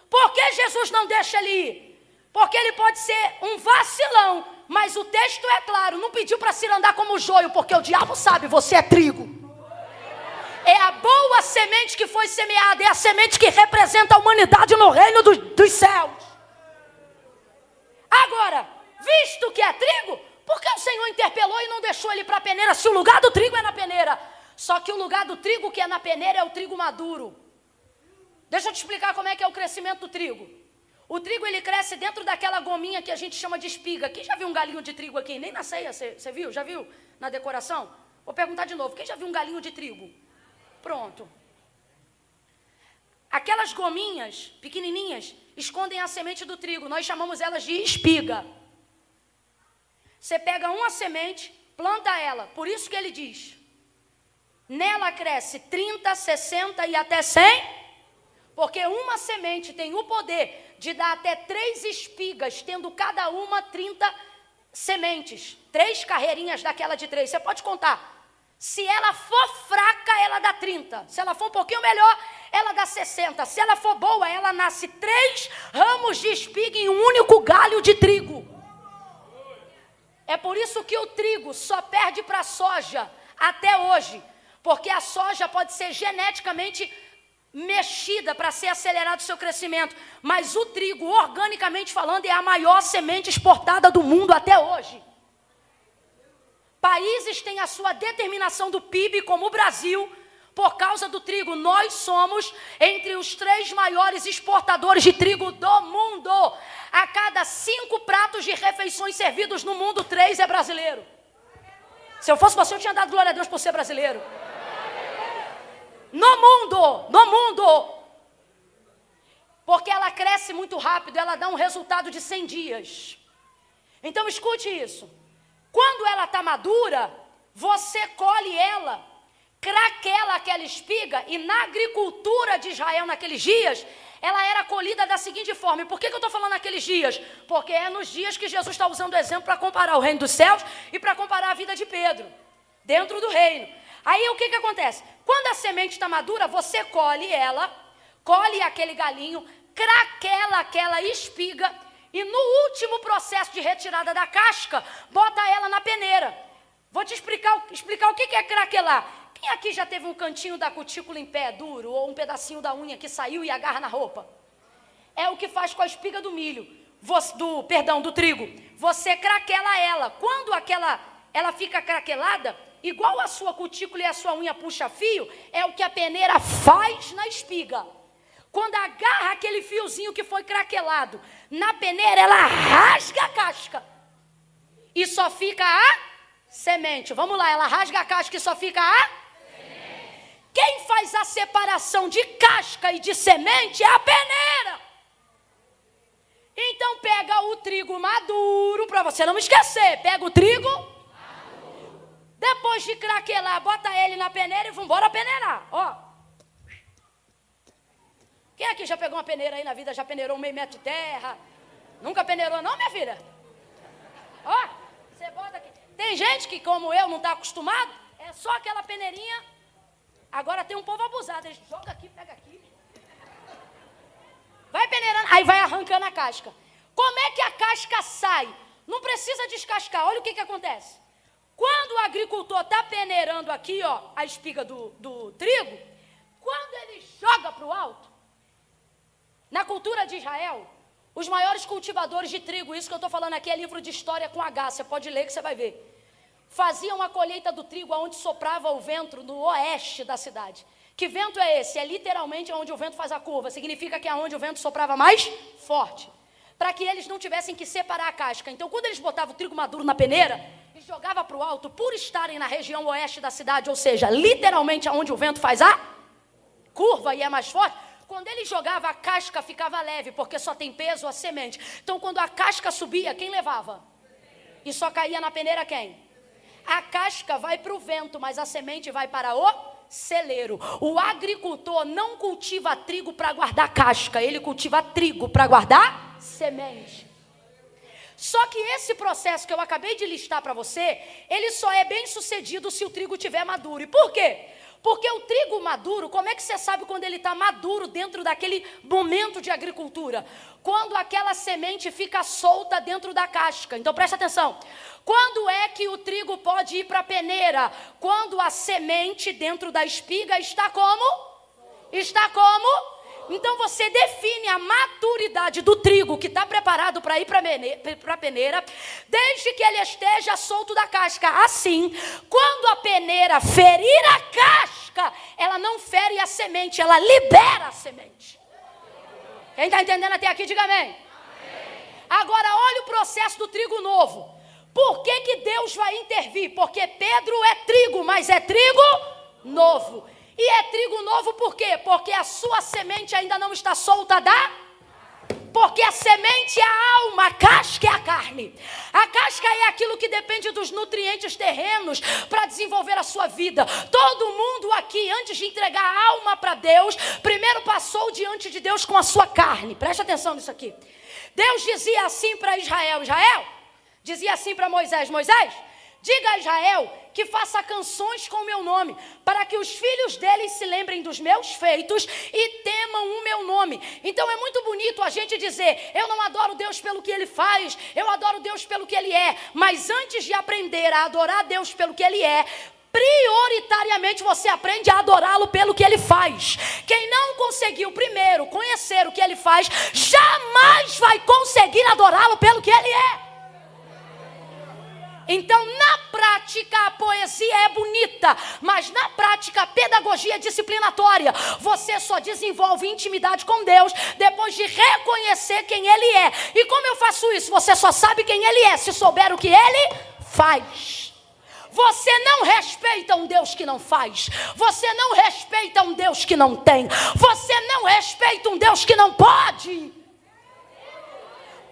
Por que Jesus não deixa ele ir? Porque ele pode ser um vacilão, mas o texto é claro, não pediu para se andar como joio, porque o diabo sabe, você é trigo. É a boa semente que foi semeada, é a semente que representa a humanidade no reino dos céus. Agora, visto que é trigo, por que o Senhor interpelou e não deixou ele para a peneira, se o lugar do trigo é na peneira? Só que o lugar do trigo que é na peneira é o trigo maduro. Deixa eu te explicar como é que é o crescimento do trigo. O trigo, ele cresce dentro daquela gominha que a gente chama de espiga. Quem já viu um galinho de trigo aqui? Nem na ceia, você viu? Já viu? Na decoração? Vou perguntar de novo. Quem já viu um galinho de trigo? Pronto. Aquelas gominhas pequenininhas escondem a semente do trigo. Nós chamamos elas de espiga. Você pega uma semente, planta ela. Por isso que ele diz: nela cresce 30, 60 e até 100. Porque uma semente tem o poder de dar até 3 espigas, tendo cada uma 30 sementes. 3 carreirinhas daquela de 3. Você pode contar. Se ela for fraca, ela dá 30. Se ela for um pouquinho melhor, ela dá 60. Se ela for boa, ela nasce 3 ramos de espiga em um único galho de trigo. É por isso que o trigo só perde para a soja até hoje. Porque a soja pode ser geneticamente mexida para ser acelerado o seu crescimento. Mas o trigo, organicamente falando, é a maior semente exportada do mundo até hoje. Países têm a sua determinação do PIB, como o Brasil, por causa do trigo. Nós somos entre os 3 maiores exportadores de trigo do mundo. A cada 5 pratos de refeições servidos no mundo, 3 é brasileiro. Se eu fosse você, eu tinha dado glória a Deus por ser brasileiro. No mundo. Porque ela cresce muito rápido, ela dá um resultado de 100 dias. Então escute isso. Quando ela está madura, você colhe ela, craquela aquela espiga, e na agricultura de Israel naqueles dias, ela era colhida da seguinte forma. E por que eu estou falando naqueles dias? Porque é nos dias que Jesus está usando o exemplo para comparar o reino dos céus e para comparar a vida de Pedro, dentro do reino. Aí o que acontece? Quando a semente está madura, você colhe ela, colhe aquele galinho, craquela aquela espiga, e no último processo de retirada da casca, bota ela na peneira. Vou te explicar o que é craquelar. Quem aqui já teve um cantinho da cutícula em pé, duro, ou um pedacinho da unha que saiu e agarra na roupa? É o que faz com a espiga do milho, do trigo. Você craquela ela. Quando ela fica craquelada, igual a sua cutícula e a sua unha puxa fio, é o que a peneira faz na espiga. Quando agarra aquele fiozinho que foi craquelado na peneira, ela rasga a casca. E só fica a semente. Vamos lá, ela rasga a casca e só fica a semente. Quem faz a separação de casca e de semente é a peneira. Então pega trigo maduro, para você não esquecer. Pega o trigo maduro. Depois de craquelar, bota ele na peneira e vambora peneirar. Ó. Quem aqui já pegou uma peneira aí na vida, já peneirou 1/2 metro de terra? Nunca peneirou não, minha filha? Ó, você bota aqui. Tem gente que, como eu, não está acostumado, é só aquela peneirinha. Agora tem um povo abusado, eles jogam aqui, pega aqui. Vai peneirando, aí vai arrancando a casca. Como é que a casca sai? Não precisa descascar, olha o que acontece. Quando o agricultor está peneirando aqui, ó, a espiga do trigo, quando ele joga para o alto, na cultura de Israel, os maiores cultivadores de trigo, isso que eu estou falando aqui é livro de história com H, você pode ler que você vai ver. Faziam a colheita do trigo onde soprava o vento no oeste da cidade. Que vento é esse? É literalmente onde o vento faz a curva. Significa que é onde o vento soprava mais forte. Para que eles não tivessem que separar a casca. Então, quando eles botavam o trigo maduro na peneira e jogavam para o alto, por estarem na região oeste da cidade, ou seja, literalmente onde o vento faz a curva e é mais forte, quando ele jogava, a casca ficava leve, porque só tem peso a semente. Então, quando a casca subia, quem levava? E só caía na peneira quem? A casca vai para o vento, mas a semente vai para o celeiro. O agricultor não cultiva trigo para guardar casca, ele cultiva trigo para guardar semente. Só que esse processo que eu acabei de listar para você, ele só é bem sucedido se o trigo estiver maduro. E por quê? Porque o trigo maduro, como é que você sabe quando ele está maduro dentro daquele momento de agricultura? Quando aquela semente fica solta dentro da casca. Então presta atenção. Quando é que o trigo pode ir para a peneira? Quando a semente dentro da espiga está como? Está como? Então você define a maturidade do trigo que está preparado para ir para a peneira, desde que ele esteja solto da casca. Assim, quando a peneira ferir a casca, ela não fere a semente, ela libera a semente. Quem está entendendo até aqui, diga amém. Agora olha o processo do trigo novo. Por que Deus vai intervir? Porque Pedro é trigo, mas é trigo novo. E é trigo novo por quê? Porque a sua semente ainda não está solta Porque a semente é a alma, a casca é a carne. A casca é aquilo que depende dos nutrientes terrenos para desenvolver a sua vida. Todo mundo aqui, antes de entregar a alma para Deus, primeiro passou diante de Deus com a sua carne. Preste atenção nisso aqui. Deus dizia assim para Israel, dizia assim para Moisés, diga a Israel que faça canções com o meu nome, para que os filhos deles se lembrem dos meus feitos e temam o meu nome. Então é muito bonito a gente dizer, eu não adoro Deus pelo que Ele faz, eu adoro Deus pelo que Ele é. Mas antes de aprender a adorar Deus pelo que Ele é, prioritariamente você aprende a adorá-lo pelo que Ele faz. Quem não conseguiu primeiro conhecer o que Ele faz, jamais vai conseguir adorá-lo pelo que Ele é. Então, na prática, a poesia é bonita, mas na prática, a pedagogia é disciplinatória. Você só desenvolve intimidade com Deus depois de reconhecer quem Ele é. E como eu faço isso? Você só sabe quem Ele é se souber o que Ele faz. Você não respeita um Deus que não faz. Você não respeita um Deus que não tem. Você não respeita um Deus que não pode.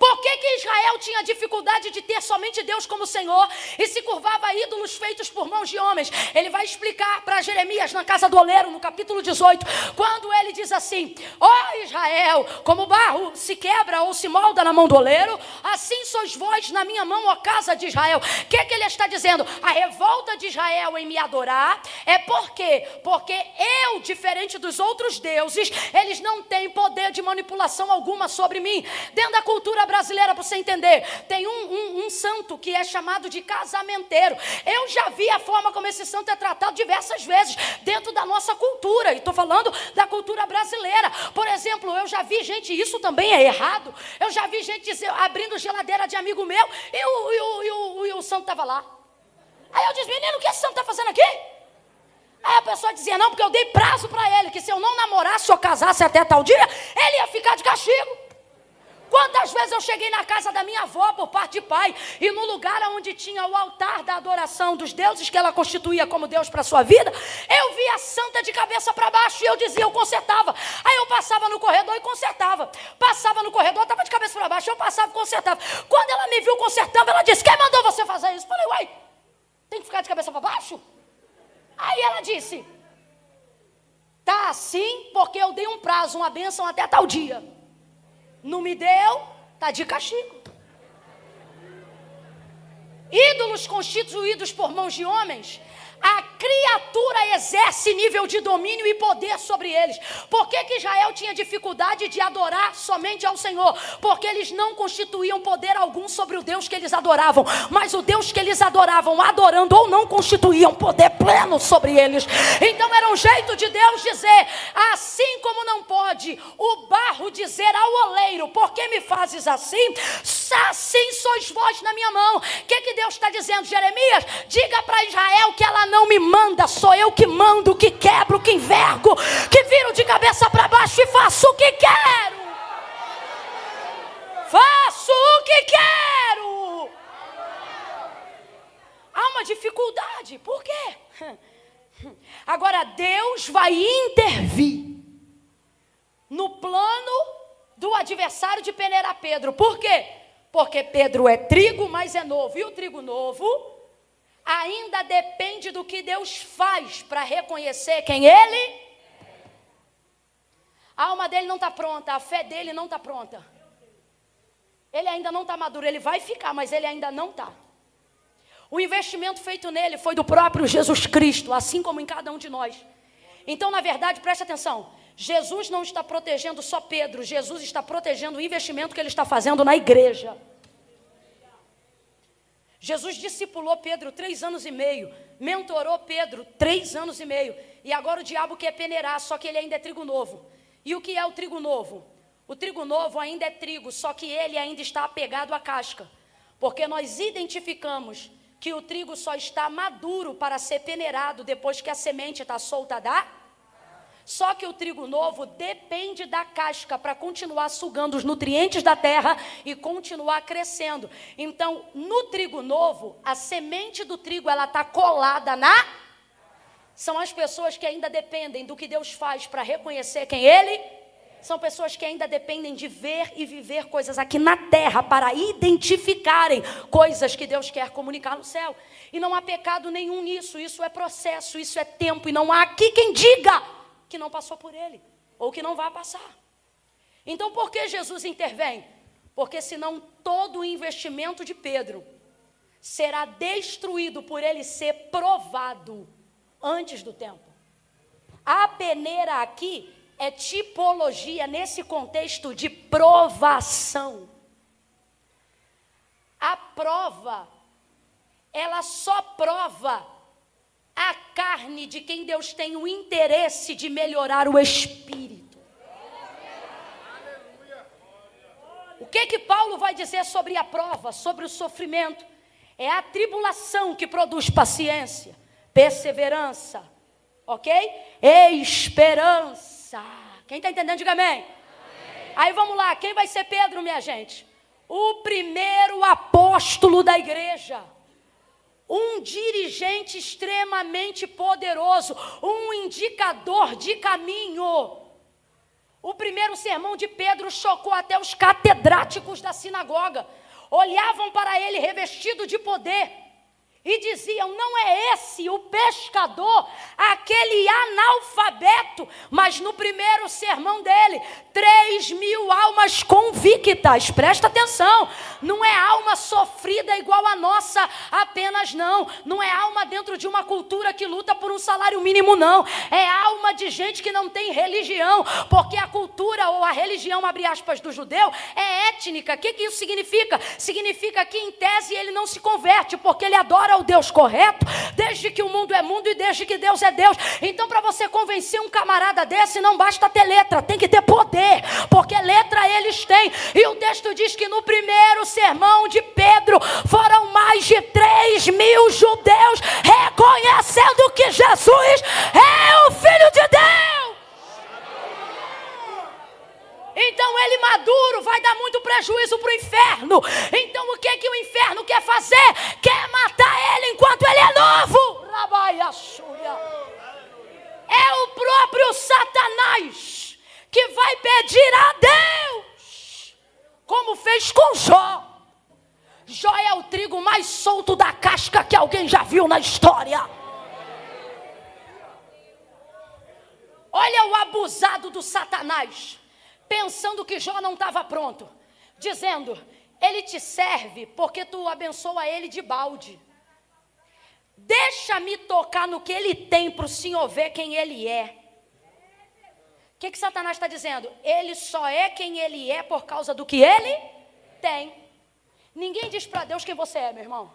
Por que Israel tinha dificuldade de ter somente Deus como Senhor e se curvava a ídolos feitos por mãos de homens? Ele vai explicar para Jeremias na casa do oleiro, no capítulo 18, quando ele diz assim: ó Israel, como o barro se quebra ou se molda na mão do oleiro, assim sois vós na minha mão, ó casa de Israel. O que ele está dizendo? A revolta de Israel em me adorar é porque eu, diferente dos outros deuses, eles não têm poder de manipulação alguma sobre mim. Dentro da cultura brasileira, para você entender, tem um santo que é chamado de casamenteiro. Eu já vi a forma como esse santo é tratado diversas vezes dentro da nossa cultura, e estou falando da cultura brasileira. Por exemplo, eu já vi gente, isso também é errado, eu já vi gente dizer, abrindo geladeira de amigo meu, e o santo estava lá. Aí eu disse, menino, o que esse santo está fazendo aqui? Aí a pessoa dizia, não, porque eu dei prazo para ele, que se eu não namorasse ou casasse até tal dia, ele ia ficar de castigo. Quantas vezes eu cheguei na casa da minha avó por parte de pai, e no lugar onde tinha o altar da adoração dos deuses que ela constituía como Deus para a sua vida, eu via a santa de cabeça para baixo, e eu dizia, eu consertava. Aí eu passava no corredor e consertava. Passava no corredor, estava de cabeça para baixo, eu passava e consertava. Quando ela me viu consertando, ela disse, quem mandou você fazer isso? Eu falei, uai, tem que ficar de cabeça para baixo? Aí ela disse, tá assim porque eu dei um prazo, uma bênção até tal dia. Não me deu, tá de castigo. Ídolos constituídos por mãos de homens, a criatura exerce nível de domínio e poder sobre eles. Por que que Israel tinha dificuldade de adorar somente ao Senhor? Porque eles não constituíam poder algum sobre o Deus que eles adoravam. Mas o Deus que eles adoravam, adorando ou não, constituíam poder pleno sobre eles. Então era um jeito de Deus dizer, assim como não pode o barro dizer ao oleiro, por que me fazes assim? Assim sois vós na minha mão. O que Deus está dizendo, Jeremias? Diga para Israel que ela não me manda, sou eu que mando, que quebro, que envergo, que viro de cabeça para baixo e faço o que quero. Faço o que quero. Há uma dificuldade, por quê? Agora Deus vai intervir no plano do adversário de peneirar Pedro. Por quê? Porque Pedro é trigo, mas é novo. E o trigo novo ainda depende do que Deus faz para reconhecer quem Ele é. A alma dele não está pronta, a fé dele não está pronta. Ele ainda não está maduro, ele vai ficar, mas ele ainda não está. O investimento feito nele foi do próprio Jesus Cristo, assim como em cada um de nós. Então, na verdade, preste atenção, Jesus não está protegendo só Pedro, Jesus está protegendo o investimento que ele está fazendo na igreja. Jesus discipulou Pedro 3 anos e meio, mentorou Pedro 3 anos e meio, e agora o diabo quer peneirar, só que ele ainda é trigo novo. E o que é o trigo novo? O trigo novo ainda é trigo, só que ele ainda está apegado à casca, porque nós identificamos que o trigo só está maduro para ser peneirado depois que a semente está solta da... Só que o trigo novo depende da casca para continuar sugando os nutrientes da terra e continuar crescendo. Então, no trigo novo, a semente do trigo ela está colada na... São as pessoas que ainda dependem do que Deus faz para reconhecer quem Ele... São pessoas que ainda dependem de ver e viver coisas aqui na terra para identificarem coisas que Deus quer comunicar no céu. E não há pecado nenhum nisso, isso é processo, isso é tempo. E não há aqui quem diga que não passou por ele, ou que não vai passar. Então por que Jesus intervém? Porque senão todo o investimento de Pedro será destruído por ele ser provado antes do tempo. A peneira aqui é tipologia nesse contexto de provação. A prova, ela só prova a carne de quem Deus tem o interesse de melhorar o espírito. O que Paulo vai dizer sobre a prova, sobre o sofrimento? É a tribulação que produz paciência, perseverança, ok? Esperança. Quem está entendendo, diga amém. Amém. Aí vamos lá, quem vai ser Pedro, minha gente? O primeiro apóstolo da igreja. Um dirigente extremamente poderoso, um indicador de caminho. O primeiro sermão de Pedro chocou até os catedráticos da sinagoga. Olhavam para ele revestido de poder e diziam, não é esse o pescador, aquele analfabeto? Mas no primeiro sermão dele, 3.000 almas convictas, presta atenção, não é alma sofrida igual a nossa apenas, não é alma dentro de uma cultura que luta por um salário mínimo, não, é alma de gente que não tem religião, porque a cultura ou a religião, abre aspas, do judeu, é étnica. O que isso significa? Significa que em tese ele não se converte, porque ele adora o Deus correto, desde que o mundo é mundo e desde que Deus é Deus. Então, para você convencer um camarada desse, não basta ter letra, tem que ter poder, porque letra eles têm. E o texto diz que no primeiro sermão de Pedro, foram mais de 3.000 judeus reconhecendo que Jesus é o Filho de Deus. Então ele maduro vai dar muito prejuízo para o inferno. Então o que o inferno quer fazer? Quer matar ele enquanto ele é novo. É o próprio Satanás que vai pedir a Deus, como fez com Jó. Jó é o trigo mais solto da casca que alguém já viu na história. Olha o abusado do Satanás, pensando que Jó não estava pronto, dizendo, ele te serve porque tu abençoa ele de balde. Deixa-me tocar no que ele tem para o Senhor ver quem ele é. O que Satanás está dizendo? Ele só é quem ele é por causa do que ele tem. Ninguém diz para Deus quem você é, meu irmão.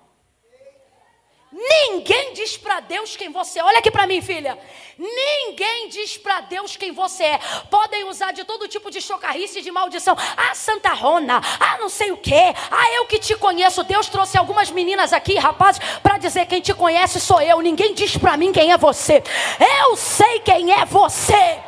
Ninguém diz para Deus quem você é. Olha aqui para mim, filha. Ninguém diz para Deus quem você é. Podem usar de todo tipo de chocarrice, de maldição. Ah, Santa Rona. Ah, não sei o quê. Ah, eu que te conheço. Deus trouxe algumas meninas aqui, rapazes, para dizer quem te conhece sou eu. Ninguém diz para mim quem é você. Eu sei quem é você.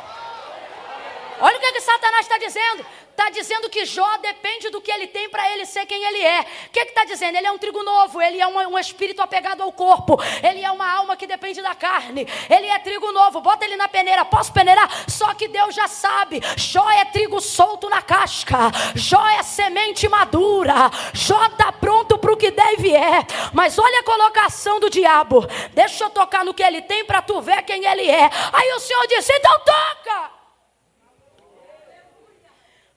Olha o que Satanás está dizendo. Está dizendo que Jó depende do que ele tem para ele ser quem ele é. O que está dizendo? Ele é um trigo novo, ele é um espírito apegado ao corpo, ele é uma alma que depende da carne, ele é trigo novo, bota ele na peneira, posso peneirar? Só que Deus já sabe, Jó é trigo solto na casca, Jó é semente madura, Jó está pronto para o que deve é. Mas olha a colocação do diabo, deixa eu tocar no que ele tem para tu ver quem ele é. Aí o Senhor disse, então toca.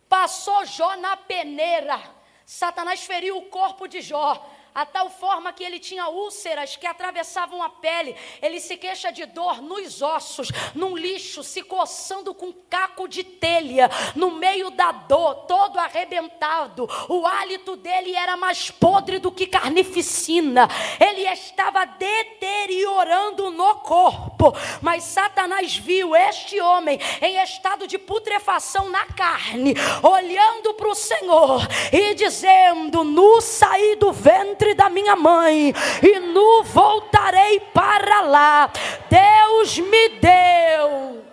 Passou Jó na peneira. Satanás feriu o corpo de Jó, a tal forma que ele tinha úlceras que atravessavam a pele. Ele se queixa de dor nos ossos, num lixo, se coçando com caco de telha, no meio da dor, todo arrebentado. O hálito dele era mais podre do que carnificina. Ele estava deteriorando no corpo. Mas Satanás viu este homem em estado de putrefação na carne, olhando para o Senhor e dizendo, nu saí do ventre da minha mãe e nu voltarei para lá. Deus me deu.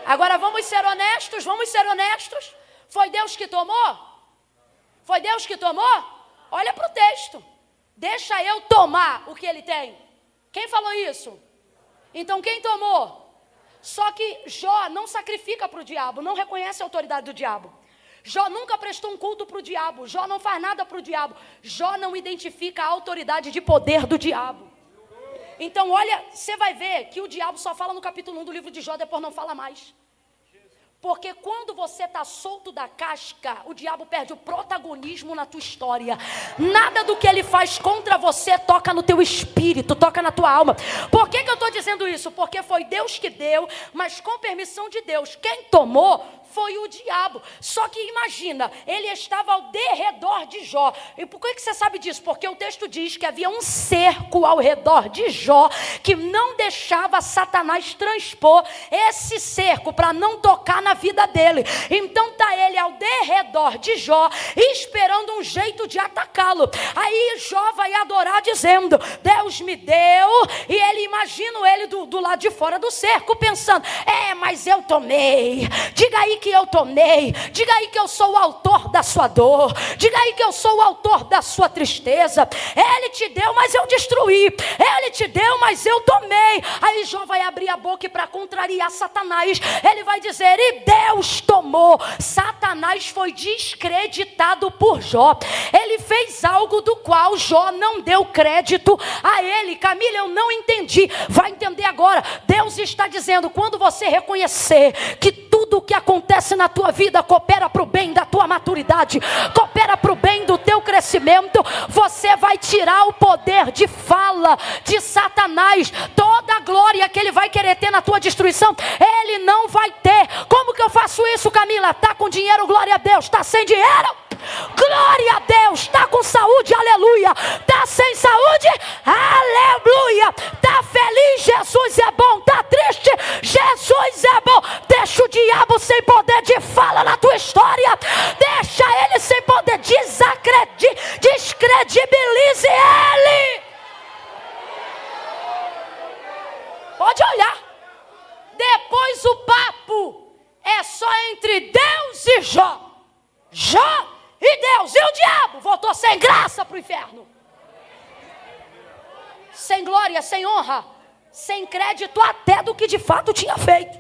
Agora vamos ser honestos, Foi Deus que tomou? Foi Deus que tomou? Olha para o texto. Deixa eu tomar o que ele tem. Quem falou isso? Então quem tomou? Só que Jó não sacrifica para o diabo, não reconhece a autoridade do diabo. Jó nunca prestou um culto para o diabo. Jó não faz nada para o diabo. Jó não identifica a autoridade de poder do diabo. Então olha, você vai ver que o diabo só fala no capítulo 1 do livro de Jó, depois não fala mais. Porque quando você está solto da casca, o diabo perde o protagonismo na tua história. Nada do que ele faz contra você toca no teu espírito, toca na tua alma. Por que eu estou dizendo isso? Porque foi Deus que deu, mas com permissão de Deus. Quem tomou foi o diabo. Só que imagina, ele estava ao derredor de Jó. E por que você sabe disso? Porque o texto diz que havia um cerco ao redor de Jó, que não deixava Satanás transpor esse cerco para não tocar na vida dele. Então está ele ao derredor de Jó, esperando um jeito de atacá-lo. Aí Jó vai adorar dizendo, Deus me deu. E ele imagina ele do lado de fora do cerco, pensando, mas eu tomei. Diga aí que eu tomei. Diga aí que eu sou o autor da sua dor. Diga aí que eu sou o autor da sua tristeza. Ele te deu, mas eu destruí. Ele te deu, mas eu tomei. Aí Jó vai abrir a boca para contrariar Satanás. Ele vai dizer, e Deus tomou. Satanás foi descreditado por Jó. Ele fez algo do qual Jó não deu crédito a ele. Camila, eu não entendi. Vai entender agora. Deus está dizendo, quando você reconhecer que tudo o que acontece na tua vida coopera para o bem da tua maturidade, coopera para o bem do teu crescimento, você vai tirar o poder de fala de Satanás. Toda a glória que ele vai querer ter na tua destruição, ele não vai ter. Como que eu faço isso, Camila? Tá com dinheiro, glória a Deus. Tá sem dinheiro? Glória a Deus. Está com saúde, aleluia. Está sem saúde, aleluia. Está feliz, Jesus é bom. Está triste, Jesus é bom. Deixa o diabo sem poder de fala na tua história. Deixa ele sem poder. Descredibilize ele. Pode olhar. Depois o papo é só entre Deus e Jó. Jó e Deus. E o diabo voltou sem graça para o inferno. Sem glória, sem honra, sem crédito até do que de fato tinha feito.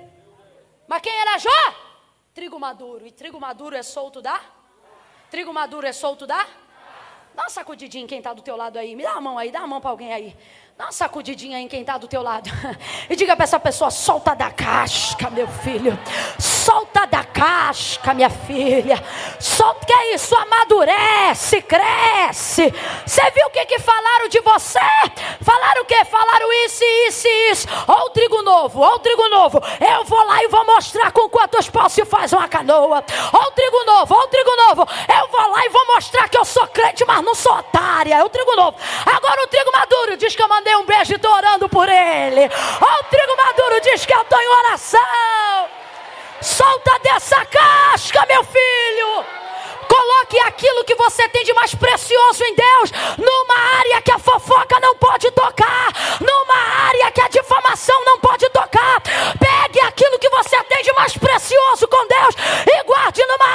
Mas quem era Jó? Trigo maduro. E trigo maduro é solto da? Trigo maduro é solto da? Dá uma sacudidinha em quem está do teu lado aí. Me dá a mão aí, dá a mão para alguém aí. Dá uma sacudidinha em quem está do teu lado. E diga para essa pessoa, solta da casca, meu filho. Solta da casca, minha filha. Solta, que é isso? Amadurece, cresce. Você viu o que falaram de você? Falaram o quê? Falaram isso, isso e isso. Ó o trigo novo, ó o trigo novo. Eu vou lá e vou mostrar com quantos paus se faz uma canoa. Ó o trigo novo, ó o trigo novo. Eu vou lá e vou mostrar que eu sou crente, mas não sou otária. É o trigo novo. Agora o trigo maduro diz que eu mandei um beijo e estou orando por ele. Ó, o trigo maduro diz que eu estou em oração. Solta dessa casca, meu filho. Coloque aquilo que você tem de mais precioso em Deus numa área que a fofoca não pode tocar, numa área que a difamação não pode tocar. Pegue aquilo que você tem de mais precioso com Deus e guarde numa